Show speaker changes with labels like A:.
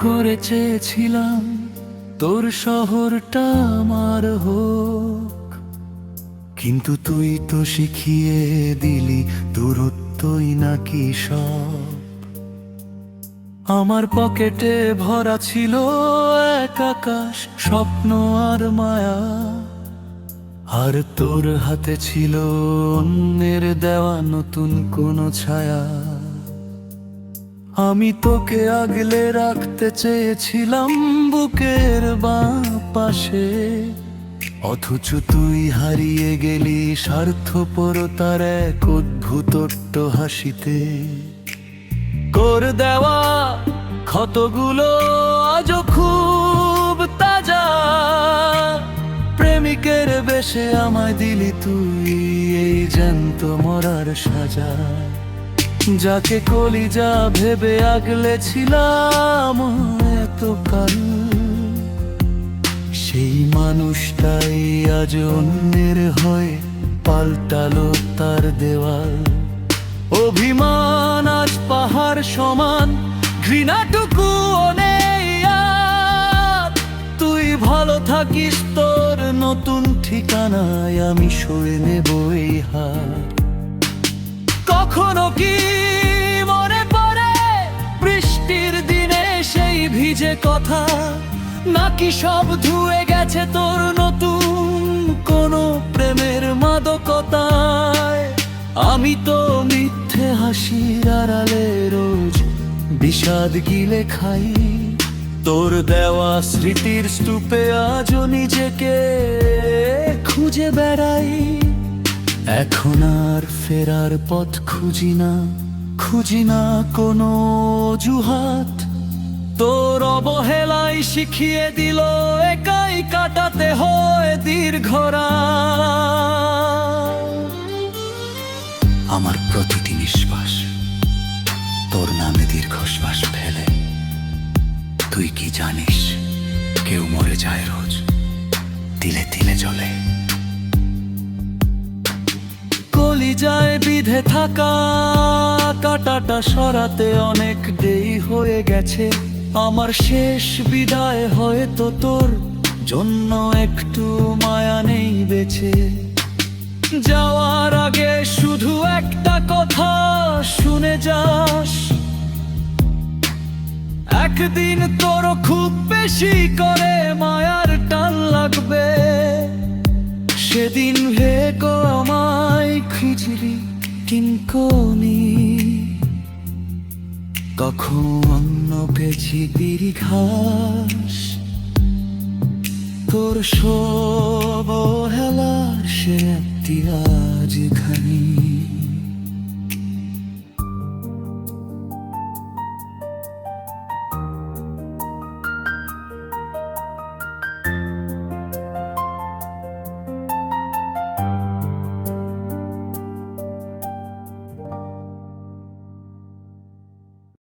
A: করে চেয়েছিলাম তোর শহরটা আমার হোক, কিন্তু তুই তো শিখিয়ে দিলি দূরত্বই নাকি সব। আমার পকেটে ভরা ছিল এক আকাশ, স্বপ্ন আর মায়া, আর তোর হাতে ছিল অন্যের দেওয়া নতুন কোনো ছায়া। আমি তোকে আগলে রাখতে চেয়েছিলাম বুকের বাঁ পাশে, অথচ তুই হারিয়ে গেলি স্বার্থপরতার এক অদ্ভুত হাসিতে। তোর দেওয়া ক্ষতগুলো আজও খুব তাজা, প্রেমিকের বেশে আমায় দিলি তুই এই জ্যান্ত মরার সাজা। যাকে কলিজা ভেবে আগলে ছিলাম এতকাল, সেই মানুষটাই আজ অন্যের হয়ে পাল্টালো তার দেওয়াল। অভিমান আজ পাহাড় সমান, ঘৃণাটুকু নেই আর। তুই ভালো থাকিস তোর নতুন ঠিকানায়, আমি সয়ে নেব এই হার। কখনো কি মনে পড়ে বৃষ্টির দিনে সেই ভিজে কথা, নাকি সব ধুয়ে গেছে তোর নতুন কোনো প্রেমের মাদকতায়? আমি তো মিথ্যে হাসির আড়ালে রোজ বিষাদ গিলে খাই, তোর দেওয়া স্মৃতির স্তূপে আজও নিজেকে খুঁজে বেড়াই। এখন আর ফেরার পথ খুঁজি না কোনো অজুহাত। তোর অবহেলাই শিখিয়ে দিল একাই কাটাতে হয় দীর্ঘ রাত। আমার প্রতিটি নিঃশ্বাস তোর নামে দীর্ঘশ্বাস ফেলে। তুই কি জানিস কেউ মরে যায় রোজ তিলে তিলে জলে। কলিজায় বিঁধে থাকা কাঁটাটা সরাতে অনেক দেরি হয়ে গেছে। আমার শেষ বিদায় হয়তো তোর জন্য একটু মায়া নেই বেঁচে। যাওয়ার আগে শুধু একটা কথা শুনে যাস, একদিন তোর খুব বেশি করে মায়ার টান লাগবে। সেদিন ভেকো আমায় খিচড়ি কিনকনি, কখনো পেছি ঘাস। তোর সব হেলার সে একটি আজ খানি।